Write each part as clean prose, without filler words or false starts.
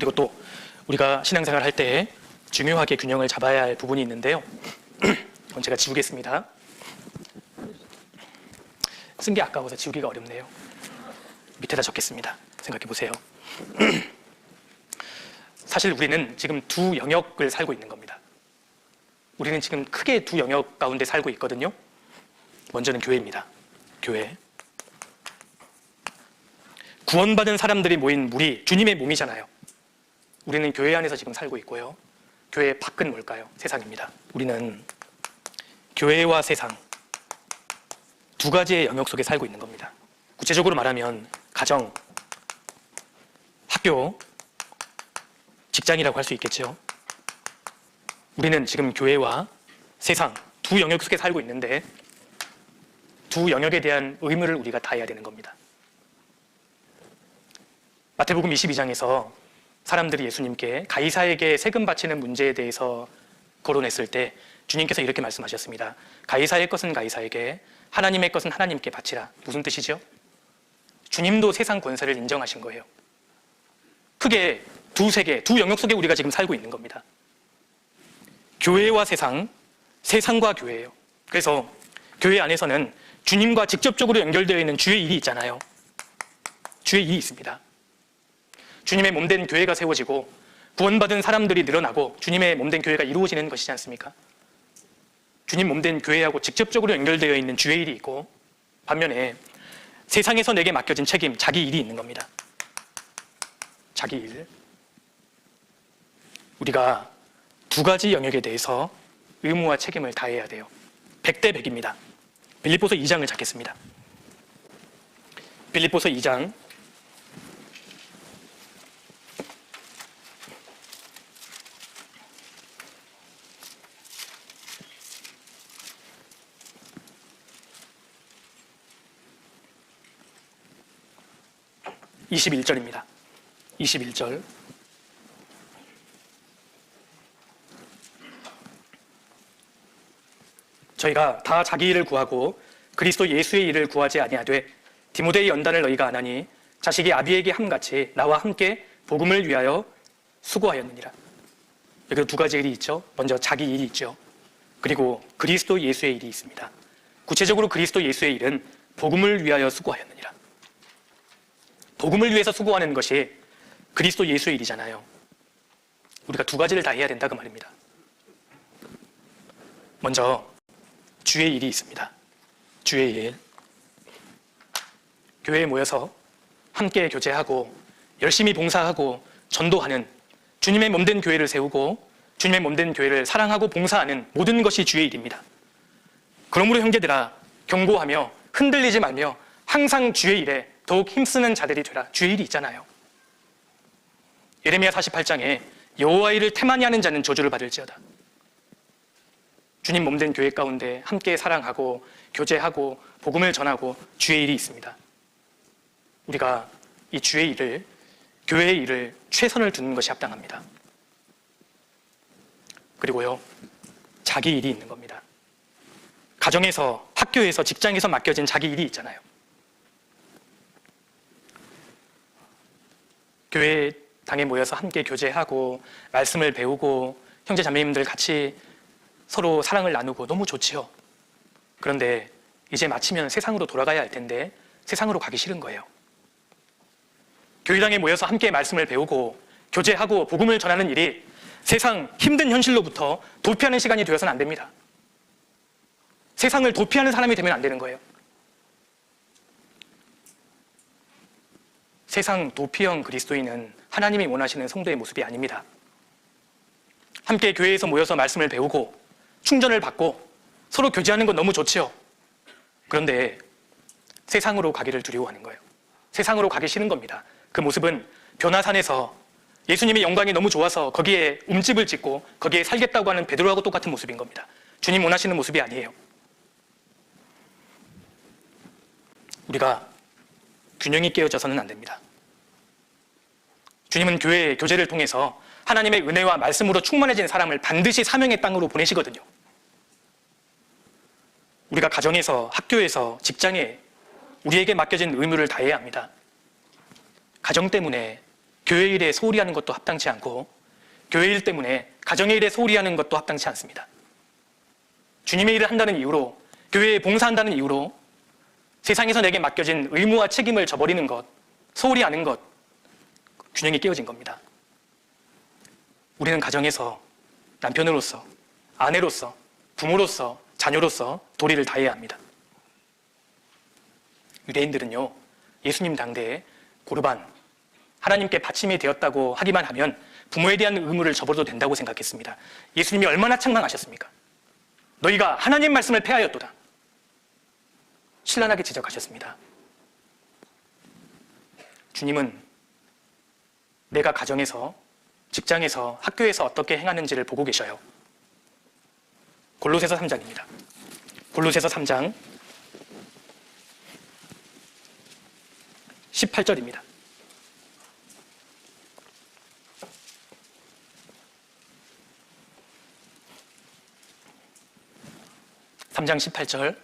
그리고 또 우리가 신앙생활 할 때 중요하게 균형을 잡아야 할 부분이 있는데요. 그건 제가 지우겠습니다. 쓴 게 아까워서 지우기가 어렵네요. 밑에다 적겠습니다. 생각해 보세요. 사실 우리는 지금 두 영역을 살고 있는 겁니다. 우리는 지금 크게 두 영역 가운데 살고 있거든요. 먼저는 교회입니다. 교회. 구원받은 사람들이 모인 무리, 주님의 몸이잖아요. 우리는 교회 안에서 지금 살고 있고요. 교회 밖은 뭘까요? 세상입니다. 우리는 교회와 세상 두 가지의 영역 속에 살고 있는 겁니다. 구체적으로 말하면 가정, 학교, 직장이라고 할 수 있겠죠. 우리는 지금 교회와 세상 두 영역 속에 살고 있는데 두 영역에 대한 의무를 우리가 다해야 되는 겁니다. 마태복음 22장에서 사람들이 예수님께 가이사에게 세금 바치는 문제에 대해서 거론했을 때 주님께서 이렇게 말씀하셨습니다. 가이사의 것은 가이사에게, 하나님의 것은 하나님께 바치라. 무슨 뜻이죠? 주님도 세상 권세를 인정하신 거예요. 크게 두 세계, 두 영역 속에 우리가 지금 살고 있는 겁니다. 교회와 세상, 세상과 교회예요. 그래서 교회 안에서는 주님과 직접적으로 연결되어 있는 주의 일이 있잖아요. 주의 일이 있습니다. 주님의 몸된 교회가 세워지고 구원받은 사람들이 늘어나고 주님의 몸된 교회가 이루어지는 것이지 않습니까? 주님 몸된 교회하고 직접적으로 연결되어 있는 주의 일이 있고, 반면에 세상에서 내게 맡겨진 책임, 자기 일이 있는 겁니다. 자기 일. 우리가 두 가지 영역에 대해서 의무와 책임을 다해야 돼요. 100대 100입니다. 빌립보서 2장을 찾겠습니다. 빌립보서 2장 21절입니다. 21절. 저희가 다 자기 일을 구하고 그리스도 예수의 일을 구하지 아니하되 디모데의 연단을 너희가 안 하니 자식이 아비에게 함같이 나와 함께 복음을 위하여 수고하였느니라. 여기 두 가지 일이 있죠. 먼저 자기 일이 있죠. 그리고 그리스도 예수의 일이 있습니다. 구체적으로 그리스도 예수의 일은 복음을 위하여 수고하였느니라. 복음을 위해서 수고하는 것이 그리스도 예수의 일이잖아요. 우리가 두 가지를 다 해야 된다 그 말입니다. 먼저 주의 일이 있습니다. 주의 일. 교회에 모여서 함께 교제하고 열심히 봉사하고 전도하는, 주님의 몸된 교회를 세우고 주님의 몸된 교회를 사랑하고 봉사하는 모든 것이 주의 일입니다. 그러므로 형제들아, 경고하며 흔들리지 말며 항상 주의 일에 더욱 힘쓰는 자들이 되라. 주의 일이 있잖아요. 예레미야 48장에 여호와 일을 태만히 하는 자는 저주를 받을지어다. 주님 몸된 교회 가운데 함께 사랑하고 교제하고 복음을 전하고 주의 일이 있습니다. 우리가 이 주의 일을, 교회의 일을 최선을 두는 것이 합당합니다. 그리고요, 자기 일이 있는 겁니다. 가정에서, 학교에서, 직장에서 맡겨진 자기 일이 있잖아요. 교회 당에 모여서 함께 교제하고 말씀을 배우고 형제 자매님들 같이 서로 사랑을 나누고 너무 좋지요. 그런데 이제 마치면 세상으로 돌아가야 할 텐데 세상으로 가기 싫은 거예요. 교회당에 모여서 함께 말씀을 배우고 교제하고 복음을 전하는 일이 세상 힘든 현실로부터 도피하는 시간이 되어서는 안 됩니다. 세상을 도피하는 사람이 되면 안 되는 거예요. 세상 도피형 그리스도인은 하나님이 원하시는 성도의 모습이 아닙니다. 함께 교회에서 모여서 말씀을 배우고 충전을 받고 서로 교제하는 건 너무 좋지요. 그런데 세상으로 가기를 두려워하는 거예요. 세상으로 가기 싫은 겁니다. 그 모습은 변화산에서 예수님의 영광이 너무 좋아서 거기에 움집을 짓고 거기에 살겠다고 하는 베드로하고 똑같은 모습인 겁니다. 주님 원하시는 모습이 아니에요. 우리가 균형이 깨어져서는 안 됩니다. 주님은 교회의 교제를 통해서 하나님의 은혜와 말씀으로 충만해진 사람을 반드시 사명의 땅으로 보내시거든요. 우리가 가정에서, 학교에서, 직장에 우리에게 맡겨진 의무를 다해야 합니다. 가정 때문에, 교회 일에 소홀히 하는 것도 합당치 않고 교회 일 때문에 가정의 일에 소홀히 하는 것도 합당치 않습니다. 주님의 일을 한다는 이유로, 교회에 봉사한다는 이유로 세상에서 내게 맡겨진 의무와 책임을 저버리는 것, 소홀히 하는 것, 균형이 깨어진 겁니다. 우리는 가정에서 남편으로서, 아내로서, 부모로서, 자녀로서 도리를 다해야 합니다. 유대인들은요, 예수님 당대에 고르반, 하나님께 바침이 되었다고 하기만 하면 부모에 대한 의무를 접어도 된다고 생각했습니다. 예수님이 얼마나 책망하셨습니까? 너희가 하나님 말씀을 폐하였도다. 신랄하게 지적하셨습니다. 주님은 내가 가정에서, 직장에서, 학교에서 어떻게 행하는지를 보고 계셔요. 골로새서 3장입니다. 골로새서 3장 18절입니다. 3장 18절.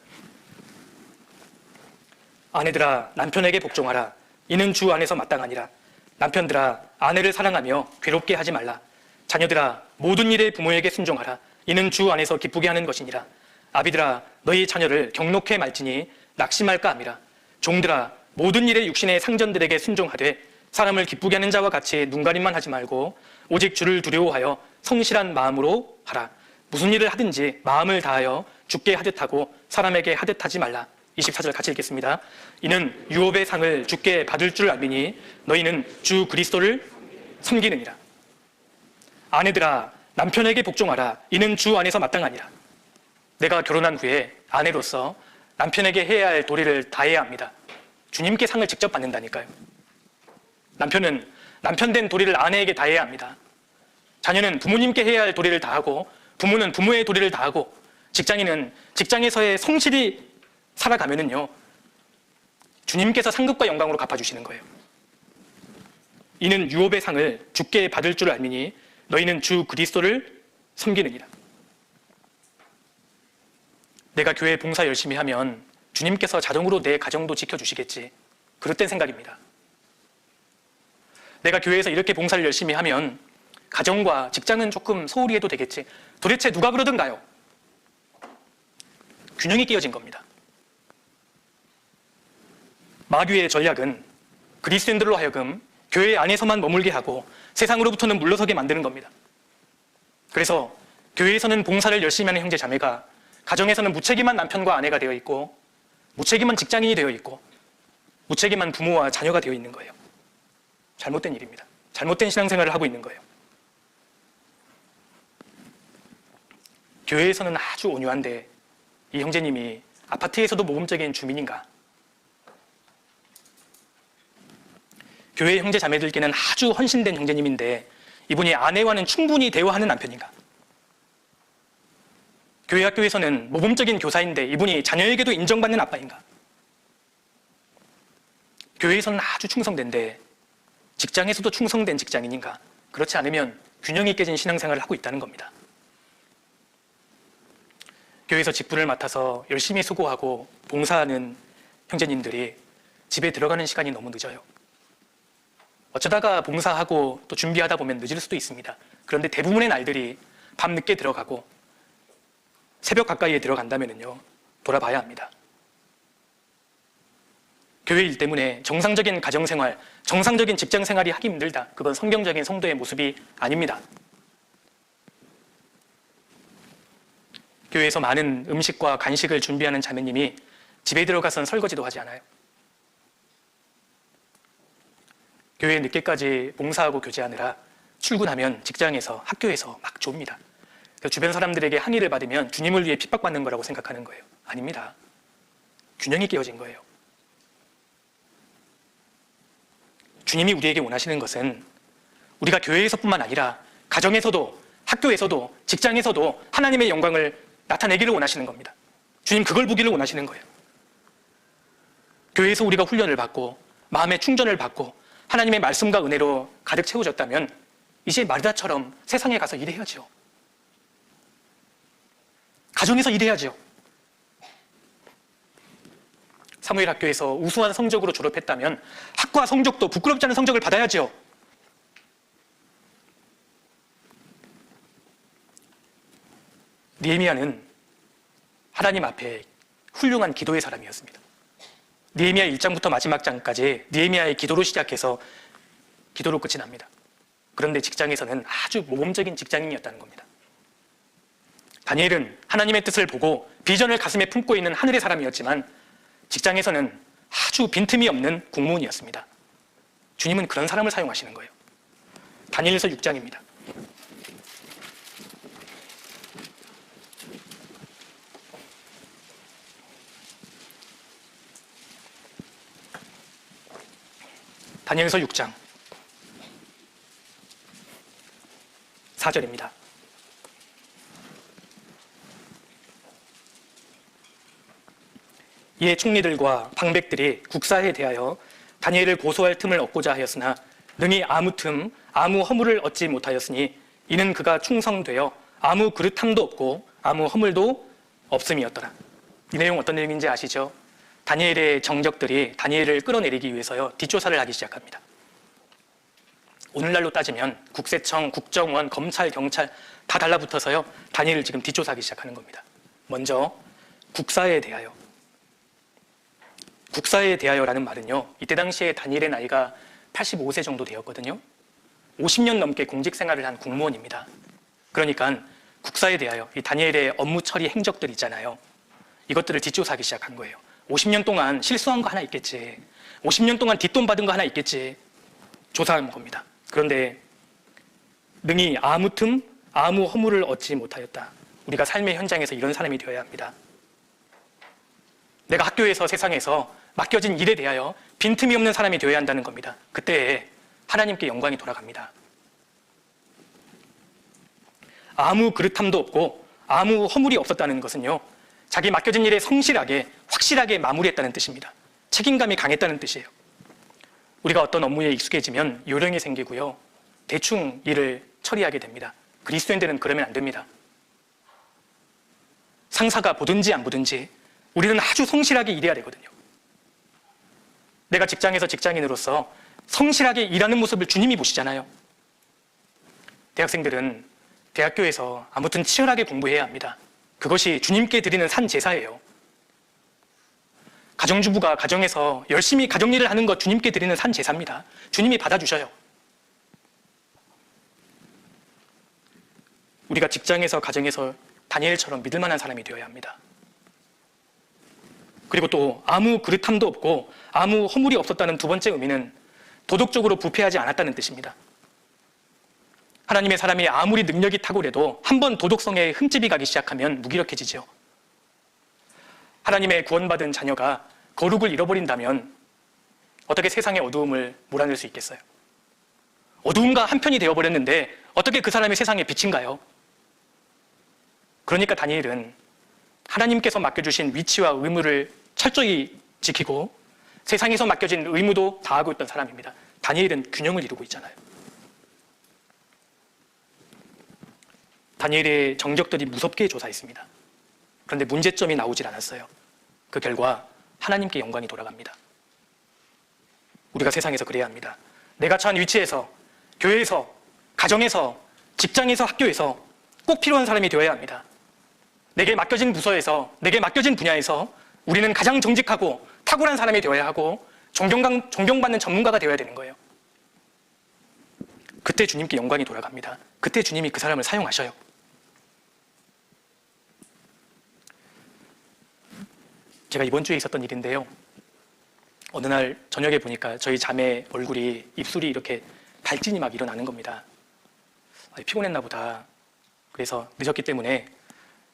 아내들아 남편에게 복종하라. 이는 주 안에서 마땅하니라. 남편들아 아내를 사랑하며 괴롭게 하지 말라. 자녀들아 모든 일에 부모에게 순종하라. 이는 주 안에서 기쁘게 하는 것이니라. 아비들아 너희 자녀를 경록해 말지니 낙심할까 함이라. 종들아 모든 일에 육신의 상전들에게 순종하되 사람을 기쁘게 하는 자와 같이 눈가림만 하지 말고 오직 주를 두려워하여 성실한 마음으로 하라. 무슨 일을 하든지 마음을 다하여 주께 하듯 하고 사람에게 하듯 하지 말라. 24절 같이 읽겠습니다. 이는 유업의 상을 주께 받을 줄 알미니 너희는 주 그리스도를 섬기느니라. 아내들아 남편에게 복종하라. 이는 주 안에서 마땅하니라. 내가 결혼한 후에 아내로서 남편에게 해야 할 도리를 다해야 합니다. 주님께 상을 직접 받는다니까요. 남편은 남편된 도리를 아내에게 다해야 합니다. 자녀는 부모님께 해야 할 도리를 다하고 부모는 부모의 도리를 다하고 직장인은 직장에서의 성실히 살아가면은요 주님께서 상급과 영광으로 갚아주시는 거예요. 이는 유업의 상을 주께 받을 줄 알미니 너희는 주 그리스도를 섬기느니라. 내가 교회 봉사 열심히 하면 주님께서 자동으로 내 가정도 지켜주시겠지, 그릇된 생각입니다. 내가 교회에서 이렇게 봉사를 열심히 하면 가정과 직장은 조금 소홀히 해도 되겠지, 도대체 누가 그러던가요? 균형이 깨어진 겁니다. 마귀의 전략은 그리스도인들로 하여금 교회 안에서만 머물게 하고 세상으로부터는 물러서게 만드는 겁니다. 그래서 교회에서는 봉사를 열심히 하는 형제 자매가 가정에서는 무책임한 남편과 아내가 되어 있고 무책임한 직장인이 되어 있고 무책임한 부모와 자녀가 되어 있는 거예요. 잘못된 일입니다. 잘못된 신앙생활을 하고 있는 거예요. 교회에서는 아주 온유한데 이 형제님이 아파트에서도 모범적인 주민인가? 교회 형제 자매들께는 아주 헌신된 형제님인데 이분이 아내와는 충분히 대화하는 남편인가? 교회 학교에서는 모범적인 교사인데 이분이 자녀에게도 인정받는 아빠인가? 교회에서는 아주 충성된데 직장에서도 충성된 직장인인가? 그렇지 않으면 균형이 깨진 신앙생활을 하고 있다는 겁니다. 교회에서 직분을 맡아서 열심히 수고하고 봉사하는 형제님들이 집에 들어가는 시간이 너무 늦어요. 어쩌다가 봉사하고 또 준비하다 보면 늦을 수도 있습니다. 그런데 대부분의 날들이 밤 늦게 들어가고 새벽 가까이에 들어간다면요 돌아봐야 합니다. 교회 일 때문에 정상적인 가정생활, 정상적인 직장생활이 하기 힘들다. 그건 성경적인 성도의 모습이 아닙니다. 교회에서 많은 음식과 간식을 준비하는 자매님이 집에 들어가선 설거지도 하지 않아요. 교회에 늦게까지 봉사하고 교제하느라 출근하면 직장에서, 학교에서 막 좁니다. 주변 사람들에게 항의를 받으면 주님을 위해 핍박받는 거라고 생각하는 거예요. 아닙니다. 균형이 깨어진 거예요. 주님이 우리에게 원하시는 것은 우리가 교회에서뿐만 아니라 가정에서도, 학교에서도, 직장에서도 하나님의 영광을 나타내기를 원하시는 겁니다. 주님 그걸 보기를 원하시는 거예요. 교회에서 우리가 훈련을 받고 마음의 충전을 받고 하나님의 말씀과 은혜로 가득 채워졌다면 이제 마르다처럼 세상에 가서 일해야죠. 가정에서 일해야죠. 사무엘 학교에서 우수한 성적으로 졸업했다면 학과 성적도 부끄럽지 않은 성적을 받아야죠. 느헤미야는 하나님 앞에 훌륭한 기도의 사람이었습니다. 느헤미야 1장부터 마지막 장까지 느헤미야의 기도로 시작해서 기도로 끝이 납니다. 그런데 직장에서는 아주 모범적인 직장인이었다는 겁니다. 다니엘은 하나님의 뜻을 보고 비전을 가슴에 품고 있는 하늘의 사람이었지만 직장에서는 아주 빈틈이 없는 공무원이었습니다. 주님은 그런 사람을 사용하시는 거예요. 다니엘서 6장입니다. 다니엘서 6장 4절입니다. 이에 총리들과 방백들이 국사에 대하여 다니엘을 고소할 틈을 얻고자 하였으나 능히 아무 틈, 아무 허물을 얻지 못하였으니 이는 그가 충성되어 아무 그릇함도 없고 아무 허물도 없음이었더라. 이 내용 어떤 내용인지 아시죠? 다니엘의 정적들이 다니엘을 끌어내리기 위해서요, 뒷조사를 하기 시작합니다. 오늘날로 따지면 국세청, 국정원, 검찰, 경찰 다 달라붙어서요, 다니엘을 지금 뒷조사하기 시작하는 겁니다. 먼저 국사에 대하여. 국사에 대하여라는 말은요, 이때 당시에 다니엘의 나이가 85세 정도 되었거든요. 50년 넘게 공직 생활을 한 공무원입니다. 그러니까 국사에 대하여 이 다니엘의 업무 처리 행적들 있잖아요. 이것들을 뒷조사하기 시작한 거예요. 50년 동안 실수한 거 하나 있겠지. 50년 동안 뒷돈 받은 거 하나 있겠지. 조사한 겁니다. 그런데 능히 아무 틈, 아무 허물을 얻지 못하였다. 우리가 삶의 현장에서 이런 사람이 되어야 합니다. 내가 학교에서 세상에서 맡겨진 일에 대하여 빈틈이 없는 사람이 되어야 한다는 겁니다. 그때 하나님께 영광이 돌아갑니다. 아무 그릇함도 없고 아무 허물이 없었다는 것은요, 자기 맡겨진 일에 성실하게 확실하게 마무리했다는 뜻입니다. 책임감이 강했다는 뜻이에요. 우리가 어떤 업무에 익숙해지면 요령이 생기고요, 대충 일을 처리하게 됩니다. 그리스도인들은 그러면 안 됩니다. 상사가 보든지 안 보든지 우리는 아주 성실하게 일해야 되거든요. 내가 직장에서 직장인으로서 성실하게 일하는 모습을 주님이 보시잖아요. 대학생들은 대학교에서 아무튼 치열하게 공부해야 합니다. 그것이 주님께 드리는 산 제사예요. 가정주부가 가정에서 열심히 가정일을 하는 것 주님께 드리는 산 제사입니다. 주님이 받아주셔요. 우리가 직장에서 가정에서 다니엘처럼 믿을 만한 사람이 되어야 합니다. 그리고 또 아무 그릇함도 없고 아무 허물이 없었다는 두 번째 의미는 도덕적으로 부패하지 않았다는 뜻입니다. 하나님의 사람이 아무리 능력이 탁월해도 한번 도덕성에 흠집이 가기 시작하면 무기력해지죠. 하나님의 구원받은 자녀가 거룩을 잃어버린다면 어떻게 세상의 어두움을 몰아낼 수 있겠어요? 어두움과 한편이 되어버렸는데 어떻게 그 사람이 세상의 빛인가요? 그러니까 다니엘은 하나님께서 맡겨주신 위치와 의무를 철저히 지키고 세상에서 맡겨진 의무도 다하고 있던 사람입니다. 다니엘은 균형을 이루고 있잖아요. 다니엘의 정적들이 무섭게 조사했습니다. 그런데 문제점이 나오질 않았어요. 그 결과 하나님께 영광이 돌아갑니다. 우리가 세상에서 그래야 합니다. 내가 처한 위치에서, 교회에서, 가정에서, 직장에서, 학교에서 꼭 필요한 사람이 되어야 합니다. 내게 맡겨진 부서에서, 내게 맡겨진 분야에서 우리는 가장 정직하고 탁월한 사람이 되어야 하고 존경받는 전문가가 되어야 되는 거예요. 그때 주님께 영광이 돌아갑니다. 그때 주님이 그 사람을 사용하셔요. 제가 이번 주에 있었던 일인데요. 어느 날 저녁에 보니까 저희 자매 얼굴이, 입술이 이렇게 발진이 막 일어나는 겁니다. 피곤했나 보다. 그래서 늦었기 때문에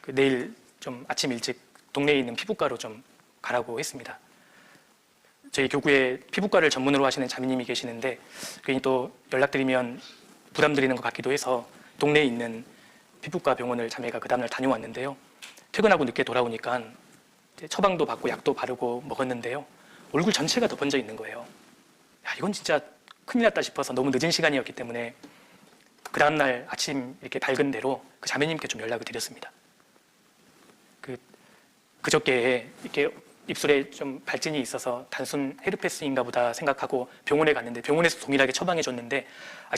내일 좀 아침 일찍 동네에 있는 피부과로 좀 가라고 했습니다. 저희 교구에 피부과를 전문으로 하시는 자매님이 계시는데 괜히 또 연락드리면 부담드리는 것 같기도 해서 동네에 있는 피부과 병원을 자매가 그 다음날 다녀왔는데요. 퇴근하고 늦게 돌아오니까 처방도 받고 약도 바르고 먹었는데요. 얼굴 전체가 더 번져 있는 거예요. 야, 이건 진짜 큰일 났다 싶어서 너무 늦은 시간이었기 때문에 그 다음날 아침 이렇게 밝은 대로 그 자매님께 좀 연락을 드렸습니다. 그저께 이렇게 입술에 좀 발진이 있어서 단순 헤르페스인가 보다 생각하고 병원에 갔는데 병원에서 동일하게 처방해 줬는데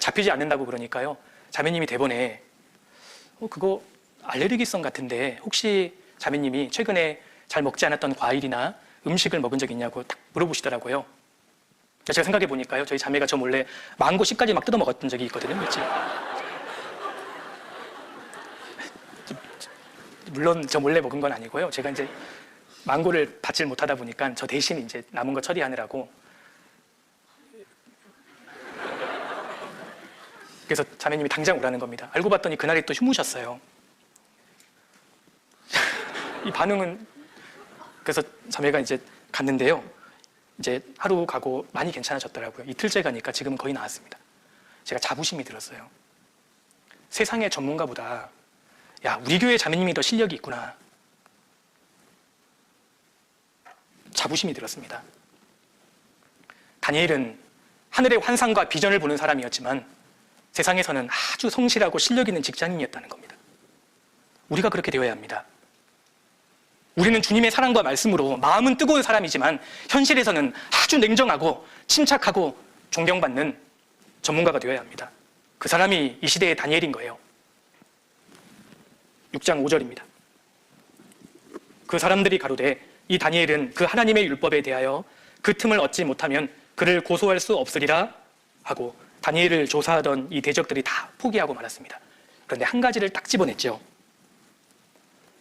잡히지 않는다고 그러니까요. 자매님이 대번에 그거 알레르기성 같은데 혹시 자매님이 최근에 잘 먹지 않았던 과일이나 음식을 먹은 적 있냐고 딱 물어보시더라고요. 제가 생각해 보니까요, 저희 자매가 저 몰래 망고 씨까지 막 뜯어 먹었던 적이 있거든요, 며칠. 물론 저 몰래 먹은 건 아니고요. 제가 이제 망고를 받질 못하다 보니까 저 대신 이제 남은 거 처리하느라고. 그래서 자매님이 당장 오라는 겁니다. 알고 봤더니 그날이 또 휴무셨어요. 이 반응은, 그래서 자매가 이제 갔는데요. 이제 하루 가고 많이 괜찮아졌더라고요. 이틀째 가니까 지금은 거의 나았습니다. 제가 자부심이 들었어요. 세상의 전문가보다 야, 우리 교회 자매님이 더 실력이 있구나. 자부심이 들었습니다. 다니엘은 하늘의 환상과 비전을 보는 사람이었지만 세상에서는 아주 성실하고 실력 있는 직장인이었다는 겁니다. 우리가 그렇게 되어야 합니다. 우리는 주님의 사랑과 말씀으로 마음은 뜨거운 사람이지만 현실에서는 아주 냉정하고 침착하고 존경받는 전문가가 되어야 합니다. 그 사람이 이 시대의 다니엘인 거예요. 6장 5절입니다. 그 사람들이 가로되 이 다니엘은 그 하나님의 율법에 대하여 그 틈을 얻지 못하면 그를 고소할 수 없으리라 하고 다니엘을 조사하던 이 대적들이 다 포기하고 말았습니다. 그런데 한 가지를 딱 집어냈죠.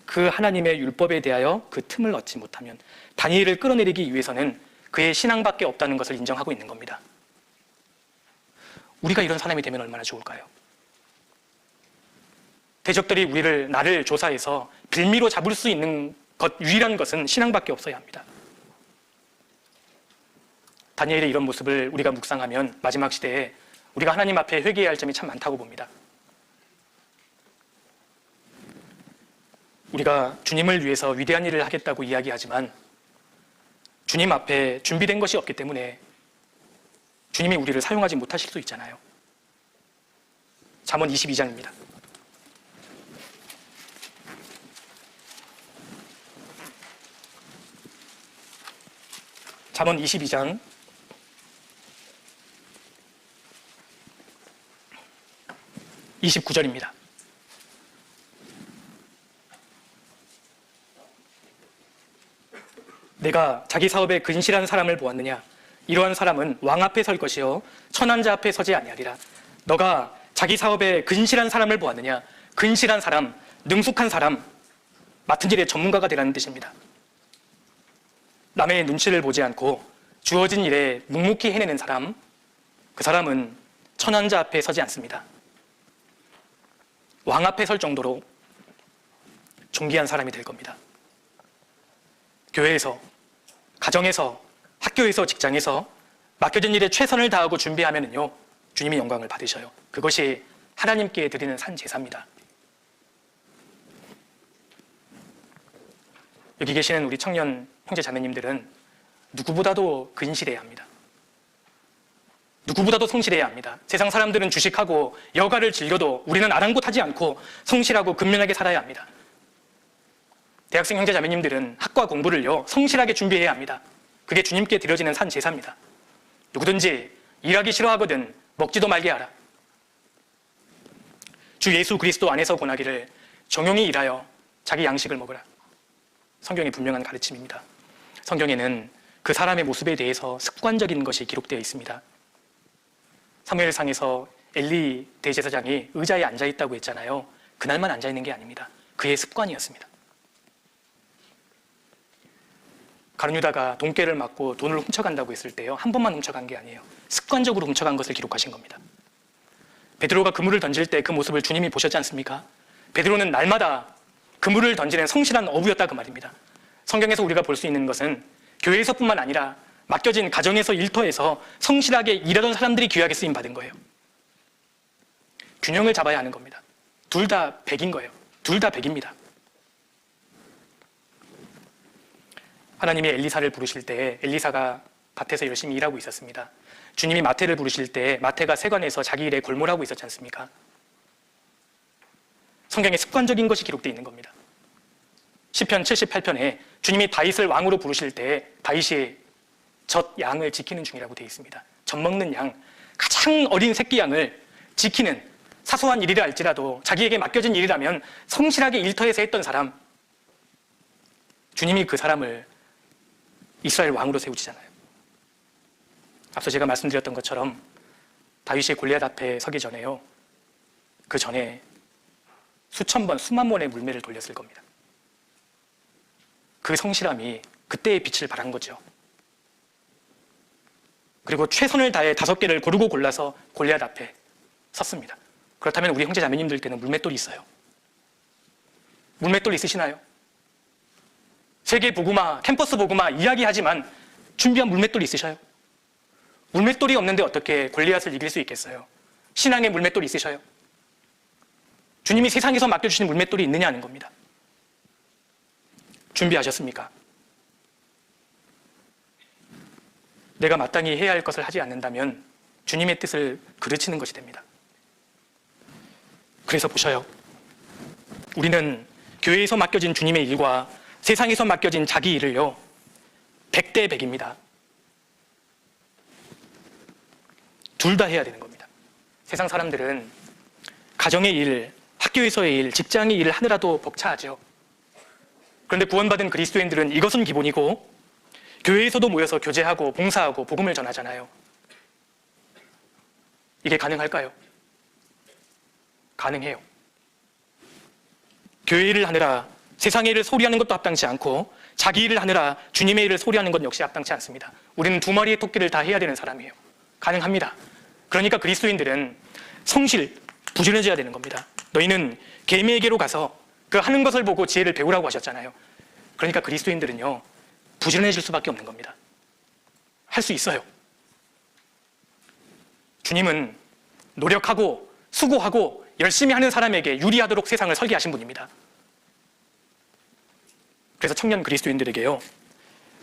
그 하나님의 율법에 대하여 그 틈을 얻지 못하면, 다니엘을 끌어내리기 위해서는 그의 신앙밖에 없다는 것을 인정하고 있는 겁니다. 우리가 이런 사람이 되면 얼마나 좋을까요? 대적들이 나를 조사해서 빌미로 잡을 수 있는 유일한 것은 신앙밖에 없어야 합니다. 다니엘의 이런 모습을 우리가 묵상하면 마지막 시대에 우리가 하나님 앞에 회개해야 할 점이 참 많다고 봅니다. 우리가 주님을 위해서 위대한 일을 하겠다고 이야기하지만 주님 앞에 준비된 것이 없기 때문에 주님이 우리를 사용하지 못하실 수 있잖아요. 잠언 22장입니다. 잠언 22장 29절입니다. 내가 자기 사업에 근실한 사람을 보았느냐? 이러한 사람은 왕 앞에 설 것이요 천한 자 앞에 서지 아니하리라. 너가 자기 사업에 근실한 사람을 보았느냐? 근실한 사람, 능숙한 사람, 맡은 일의 전문가가 되라는 뜻입니다. 남의 눈치를 보지 않고 주어진 일에 묵묵히 해내는 사람, 그 사람은 천한 자 앞에 서지 않습니다. 왕 앞에 설 정도로 존귀한 사람이 될 겁니다. 교회에서, 가정에서, 학교에서, 직장에서 맡겨진 일에 최선을 다하고 준비하면요, 주님이 영광을 받으셔요. 그것이 하나님께 드리는 산 제사입니다. 여기 계시는 우리 청년 형제 자매님들은 누구보다도 근실해야 합니다. 누구보다도 성실해야 합니다. 세상 사람들은 주식하고 여가를 즐겨도 우리는 아랑곳하지 않고 성실하고 근면하게 살아야 합니다. 대학생 형제 자매님들은 학과 공부를요 성실하게 준비해야 합니다. 그게 주님께 드려지는 산 제사입니다. 누구든지 일하기 싫어하거든 먹지도 말게 하라. 주 예수 그리스도 안에서 권하기를 정용히 일하여 자기 양식을 먹으라. 성경의 분명한 가르침입니다. 성경에는 그 사람의 모습에 대해서 습관적인 것이 기록되어 있습니다. 사무엘상에서 엘리 대제사장이 의자에 앉아있다고 했잖아요. 그날만 앉아있는 게 아닙니다. 그의 습관이었습니다. 가룟유다가 돈깨를 맞고 돈을 훔쳐간다고 했을 때요, 한 번만 훔쳐간 게 아니에요. 습관적으로 훔쳐간 것을 기록하신 겁니다. 베드로가 그물을 던질 때 그 모습을 주님이 보셨지 않습니까? 베드로는 날마다 그물을 던지는 성실한 어부였다 그 말입니다. 성경에서 우리가 볼 수 있는 것은 교회에서뿐만 아니라 맡겨진 가정에서, 일터에서 성실하게 일하던 사람들이 귀하게 쓰임 받은 거예요. 균형을 잡아야 하는 겁니다. 둘 다 100인 거예요. 둘 다 100입니다. 하나님이 엘리사를 부르실 때 엘리사가 밭에서 열심히 일하고 있었습니다. 주님이 마태를 부르실 때 마태가 세관에서 자기 일에 골몰하고 있었지 않습니까? 성경에 습관적인 것이 기록되어 있는 겁니다. 시편 78편에 주님이 다윗을 왕으로 부르실 때 다윗이 젖 양을 지키는 중이라고 되어 있습니다. 젖 먹는 양, 가장 어린 새끼 양을 지키는, 사소한 일이라 할지라도 자기에게 맡겨진 일이라면 성실하게 일터에서 했던 사람, 주님이 그 사람을 이스라엘 왕으로 세우시잖아요. 앞서 제가 말씀드렸던 것처럼 다윗이 골리앗 앞에 서기 전에요, 그 전에 수천 번, 수만 번의 물매를 돌렸을 겁니다. 그 성실함이 그때의 빛을 발한 거죠. 그리고 최선을 다해 5개를 고르고 골라서 골리앗 앞에 섰습니다. 그렇다면 우리 형제 자매님들께는 물맷돌이 있어요. 물맷돌 있으시나요? 세계 복음화, 캠퍼스 복음화 이야기하지만 준비한 물맷돌이 있으셔요? 물맷돌이 없는데 어떻게 골리앗을 이길 수 있겠어요? 신앙의 물맷돌이 있으셔요? 주님이 세상에서 맡겨주신 물맷돌이 있느냐는 겁니다. 준비하셨습니까? 내가 마땅히 해야 할 것을 하지 않는다면 주님의 뜻을 그르치는 것이 됩니다. 그래서 보셔요. 우리는 교회에서 맡겨진 주님의 일과 세상에서 맡겨진 자기 일을요, 100대 100입니다. 둘 다 해야 되는 겁니다. 세상 사람들은 가정의 일, 학교에서의 일, 직장의 일을 하느라도 벅차하죠. 그런데 구원받은 그리스도인들은 이것은 기본이고 교회에서도 모여서 교제하고 봉사하고 복음을 전하잖아요. 이게 가능할까요? 가능해요. 교회 일을 하느라 세상의 일을 소리하는 것도 합당치 않고 자기 일을 하느라 주님의 일을 소리하는 것 역시 합당치 않습니다. 우리는 두 마리의 토끼를 다 해야 되는 사람이에요. 가능합니다. 그러니까 그리스도인들은 성실, 부지런해져야 되는 겁니다. 너희는 개미에게로 가서 그 하는 것을 보고 지혜를 배우라고 하셨잖아요. 그러니까 그리스도인들은요, 부지런해질 수밖에 없는 겁니다. 할 수 있어요. 주님은 노력하고 수고하고 열심히 하는 사람에게 유리하도록 세상을 설계하신 분입니다. 그래서 청년 그리스도인들에게요,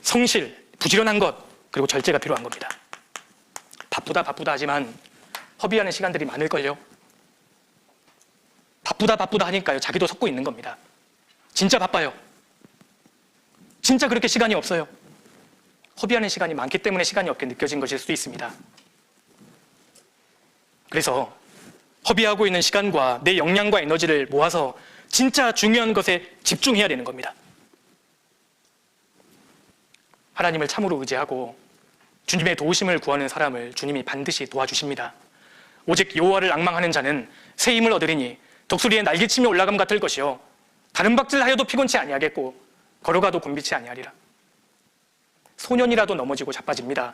성실, 부지런한 것, 그리고 절제가 필요한 겁니다. 바쁘다 하지만 허비하는 시간들이 많을걸요. 바쁘다 하니까요, 자기도 섞고 있는 겁니다. 진짜 바빠요. 진짜 그렇게 시간이 없어요. 허비하는 시간이 많기 때문에 시간이 없게 느껴진 것일 수도 있습니다. 그래서 허비하고 있는 시간과 내 역량과 에너지를 모아서 진짜 중요한 것에 집중해야 되는 겁니다. 하나님을 참으로 의지하고 주님의 도우심을 구하는 사람을 주님이 반드시 도와주십니다. 오직 여호와를 앙망하는 자는 새 힘을 얻으리니 독수리의 날개치며 올라감 같을 것이요 다른 박질하여도 피곤치 아니하겠고 걸어가도 곤비치 아니하리라. 소년이라도 넘어지고 자빠집니다.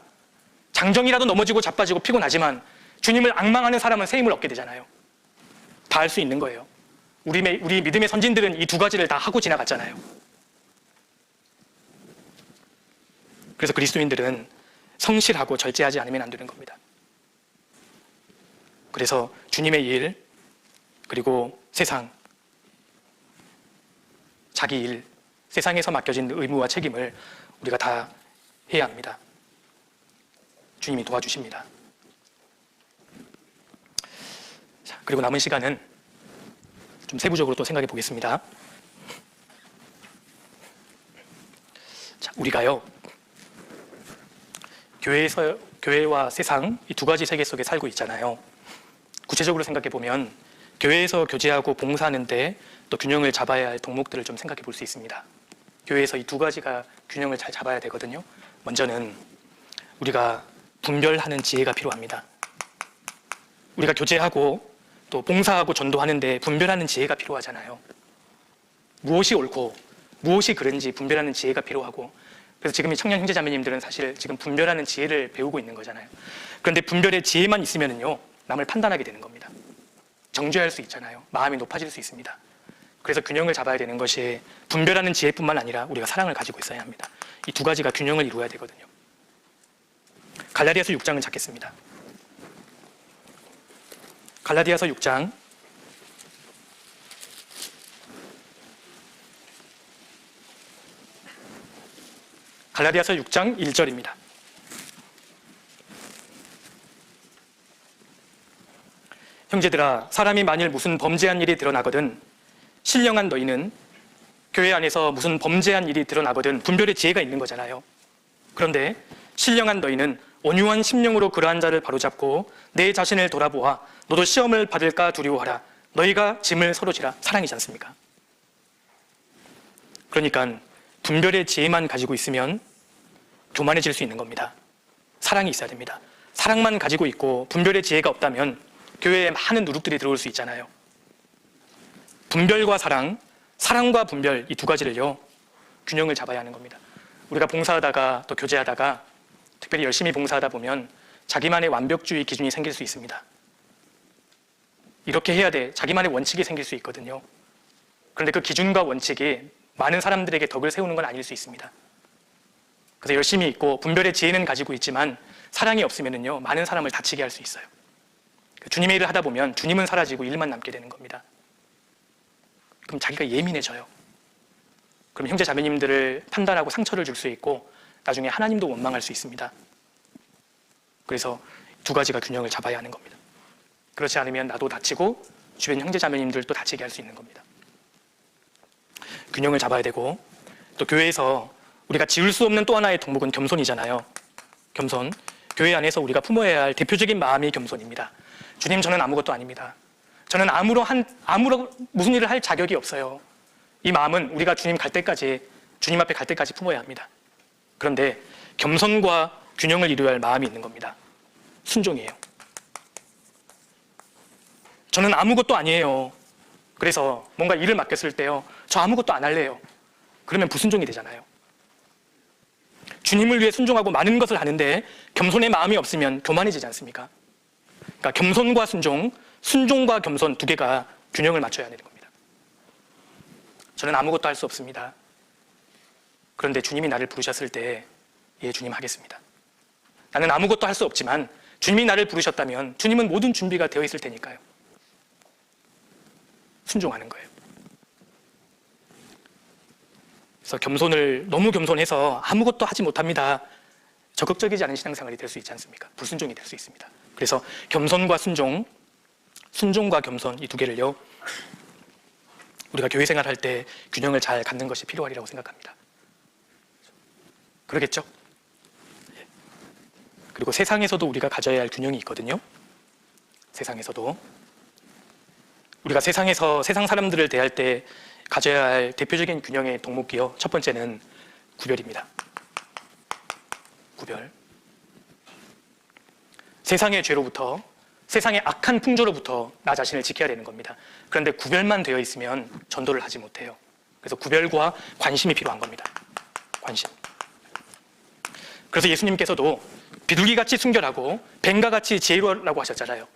장정이라도 넘어지고 자빠지고 피곤하지만 주님을 앙망하는 사람은 새 힘을 얻게 되잖아요. 다 할 수 있는 거예요. 우리 믿음의 선진들은 이 두 가지를 다 하고 지나갔잖아요. 그래서 그리스도인들은 성실하고 절제하지 않으면 안 되는 겁니다. 그래서 주님의 일, 그리고 세상, 자기 일, 세상에서 맡겨진 의무와 책임을 우리가 다 해야 합니다. 주님이 도와주십니다. 자, 그리고 남은 시간은 좀 세부적으로 또 생각해 보겠습니다. 자, 우리가요, 교회와 세상, 이 두 가지 세계 속에 살고 있잖아요. 구체적으로 생각해 보면 교회에서 교제하고 봉사하는데 또 균형을 잡아야 할 덕목들을 좀 생각해 볼 수 있습니다. 교회에서 이 두 가지가 균형을 잘 잡아야 되거든요. 먼저는 우리가 분별하는 지혜가 필요합니다. 우리가 교제하고 또 봉사하고 전도하는데 분별하는 지혜가 필요하잖아요. 무엇이 옳고 무엇이 그른지 분별하는 지혜가 필요하고, 그래서 지금 이 청년 형제 자매님들은 사실 지금 분별하는 지혜를 배우고 있는 거잖아요. 그런데 분별의 지혜만 있으면요, 남을 판단하게 되는 겁니다. 정죄할 수 있잖아요. 마음이 높아질 수 있습니다. 그래서 균형을 잡아야 되는 것이 분별하는 지혜뿐만 아니라 우리가 사랑을 가지고 있어야 합니다. 이 두 가지가 균형을 이루어야 되거든요. 갈라디아서 6장을 찾겠습니다. 갈라디아서 6장 갈라디아서 6장 1절입니다. 형제들아, 사람이 만일 무슨 범죄한 일이 드러나거든 신령한 너희는 교회 안에서 무슨 범죄한 일이 드러나거든 분별의 지혜가 있는 거잖아요. 그런데 신령한 너희는 온유한 심령으로 그러한 자를 바로잡고 내 자신을 돌아보아 너도 시험을 받을까 두려워하라. 너희가 짐을 서로 지라. 사랑이지 않습니까? 그러니까 분별의 지혜만 가지고 있으면 교만해질 수 있는 겁니다. 사랑이 있어야 됩니다. 사랑만 가지고 있고 분별의 지혜가 없다면 교회에 많은 누룩들이 들어올 수 있잖아요. 분별과 사랑, 사랑과 분별, 이 두 가지를요, 균형을 잡아야 하는 겁니다. 우리가 봉사하다가 또 교제하다가 특별히 열심히 봉사하다 보면 자기만의 완벽주의 기준이 생길 수 있습니다. 이렇게 해야 돼. 자기만의 원칙이 생길 수 있거든요. 그런데 그 기준과 원칙이 많은 사람들에게 덕을 세우는 건 아닐 수 있습니다. 그래서 열심히 있고 분별의 지혜는 가지고 있지만 사랑이 없으면요, 많은 사람을 다치게 할 수 있어요. 주님의 일을 하다 보면 주님은 사라지고 일만 남게 되는 겁니다. 그럼 자기가 예민해져요. 그럼 형제 자매님들을 판단하고 상처를 줄 수 있고 나중에 하나님도 원망할 수 있습니다. 그래서 두 가지가 균형을 잡아야 하는 겁니다. 그렇지 않으면 나도 다치고 주변 형제 자매님들도 다치게 할 수 있는 겁니다. 균형을 잡아야 되고, 또 교회에서 우리가 지울 수 없는 또 하나의 덕목은 겸손이잖아요. 겸손. 교회 안에서 우리가 품어야 할 대표적인 마음이 겸손입니다. 주님, 저는 아무것도 아닙니다. 저는 아무런 무슨 일을 할 자격이 없어요. 이 마음은 우리가 주님 앞에 갈 때까지 품어야 합니다. 그런데 겸손과 균형을 이루어야 할 마음이 있는 겁니다. 순종이에요. 저는 아무것도 아니에요. 그래서 뭔가 일을 맡겼을 때요, 저 아무것도 안 할래요. 그러면 불순종이 되잖아요. 주님을 위해 순종하고 많은 것을 하는데 겸손의 마음이 없으면 교만해지지 않습니까? 그러니까 겸손과 순종, 순종과 겸손 두 개가 균형을 맞춰야 되는 겁니다. 저는 아무것도 할 수 없습니다. 그런데 주님이 나를 부르셨을 때, 예, 주님 하겠습니다. 나는 아무것도 할 수 없지만 주님이 나를 부르셨다면 주님은 모든 준비가 되어 있을 테니까요. 순종하는 거예요. 그래서 너무 겸손해서 아무것도 하지 못합니다. 적극적이지 않은 신앙생활이 될 수 있지 않습니까? 불순종이 될 수 있습니다. 그래서 겸손과 순종, 순종과 겸손 이 두 개를요, 우리가 교회 생활할 때 균형을 잘 갖는 것이 필요하리라고 생각합니다. 그러겠죠? 그리고 세상에서도 우리가 가져야 할 균형이 있거든요. 세상에서도 우리가 세상에서 세상 사람들을 대할 때 가져야 할 대표적인 균형의 덕목이요, 첫 번째는 구별입니다. 구별. 세상의 죄로부터, 세상의 악한 풍조로부터 나 자신을 지켜야 되는 겁니다. 그런데 구별만 되어 있으면 전도를 하지 못해요. 그래서 구별과 관심이 필요한 겁니다. 관심. 그래서 예수님께서도 비둘기같이 순결하고 뱀과 같이 지혜로우라고 하셨잖아요.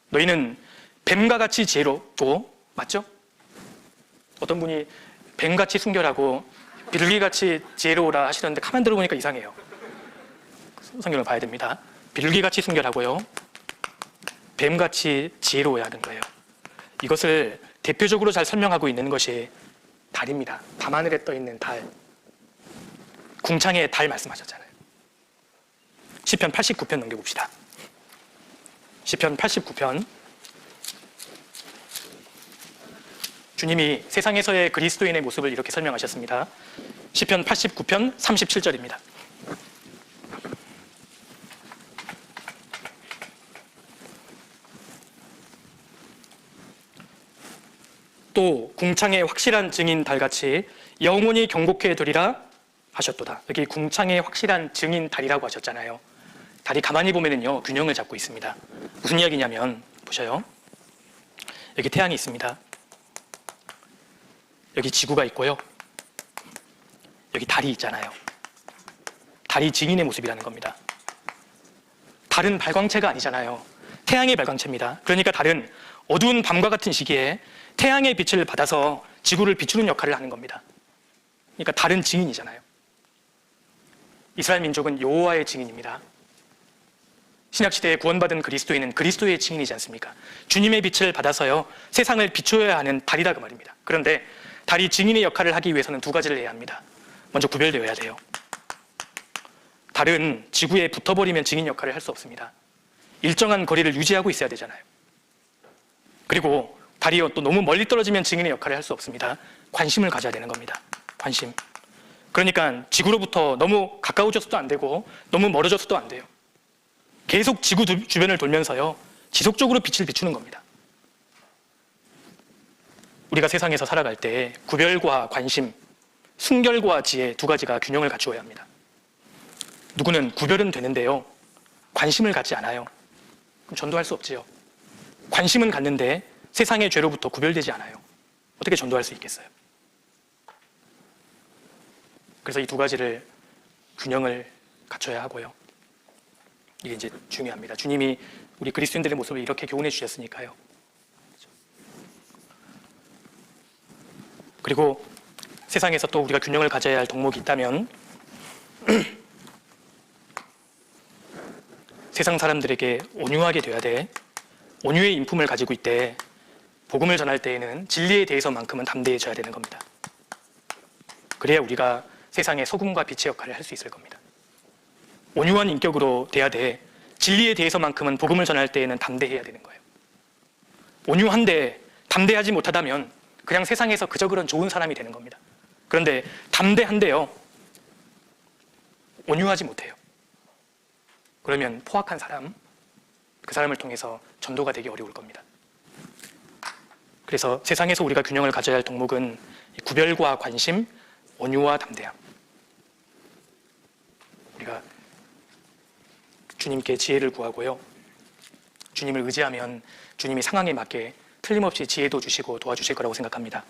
너희는 뱀과 같이 지혜롭고, 맞죠? 어떤 분이 뱀같이 순결하고 비둘기같이 지혜로우라 하시던데 가만 들어보니까 이상해요. 성경을 봐야 됩니다. 비둘기같이 순결하고요, 뱀같이 지혜로워야 하는 거예요. 이것을 대표적으로 잘 설명하고 있는 것이 달입니다. 밤하늘에 떠있는 달. 궁창의 달 말씀하셨잖아요. 시편 89편 넘겨봅시다. 시편 89편. 주님이 세상에서의 그리스도인의 모습을 이렇게 설명하셨습니다. 시편 89편 37절입니다. 또 궁창의 확실한 증인 달같이 영원히 경고케 되리라 하셨도다. 여기 궁창의 확실한 증인 달이라고 하셨잖아요. 달이 가만히 보면은요, 균형을 잡고 있습니다. 무슨 이야기냐면, 보셔요. 여기 태양이 있습니다. 여기 지구가 있고요, 여기 달이 있잖아요. 달이 증인의 모습이라는 겁니다. 달은 발광체가 아니잖아요. 태양의 발광체입니다. 그러니까 달은 어두운 밤과 같은 시기에 태양의 빛을 받아서 지구를 비추는 역할을 하는 겁니다. 그러니까 달은 증인이잖아요. 이스라엘 민족은 여호와의 증인입니다. 신약시대에 구원받은 그리스도인은 그리스도의 증인이지 않습니까? 주님의 빛을 받아서요, 세상을 비추어야 하는 달이다 그 말입니다. 그런데 달이 증인의 역할을 하기 위해서는 두 가지를 해야 합니다. 먼저 구별되어야 돼요. 달은 지구에 붙어버리면 증인 역할을 할 수 없습니다. 일정한 거리를 유지하고 있어야 되잖아요. 그리고 달이 또 너무 멀리 떨어지면 증인의 역할을 할 수 없습니다. 관심을 가져야 되는 겁니다. 관심. 그러니까 지구로부터 너무 가까워져서도 안 되고 너무 멀어져서도 안 돼요. 계속 지구 주변을 돌면서요, 지속적으로 빛을 비추는 겁니다. 우리가 세상에서 살아갈 때 구별과 관심, 순결과 지혜 두 가지가 균형을 갖추어야 합니다. 누구는 구별은 되는데요, 관심을 갖지 않아요. 그럼 전도할 수 없지요. 관심은 갖는데 세상의 죄로부터 구별되지 않아요. 어떻게 전도할 수 있겠어요? 그래서 이 두 가지를 균형을 갖춰야 하고요. 이게 이제 중요합니다. 주님이 우리 그리스도인들의 모습을 이렇게 교훈해 주셨으니까요. 그리고 세상에서 또 우리가 균형을 가져야 할 덕목이 있다면 세상 사람들에게 온유하게 돼야 돼. 온유의 인품을 가지고 있대. 복음을 전할 때에는 진리에 대해서만큼은 담대해져야 되는 겁니다. 그래야 우리가 세상의 소금과 빛의 역할을 할 수 있을 겁니다. 온유한 인격으로 돼야 돼. 진리에 대해서만큼은 복음을 전할 때에는 담대해야 되는 거예요. 온유한데 담대하지 못하다면 그냥 세상에서 그저 그런 좋은 사람이 되는 겁니다. 그런데 담대한데요, 온유하지 못해요. 그러면 포악한 사람, 그 사람을 통해서 전도가 되기 어려울 겁니다. 그래서 세상에서 우리가 균형을 가져야 할 덕목은 구별과 관심, 온유와 담대함. 우리가 주님께 지혜를 구하고요, 주님을 의지하면 주님이 상황에 맞게 틀림없이 지혜도 주시고 도와주실 거라고 생각합니다.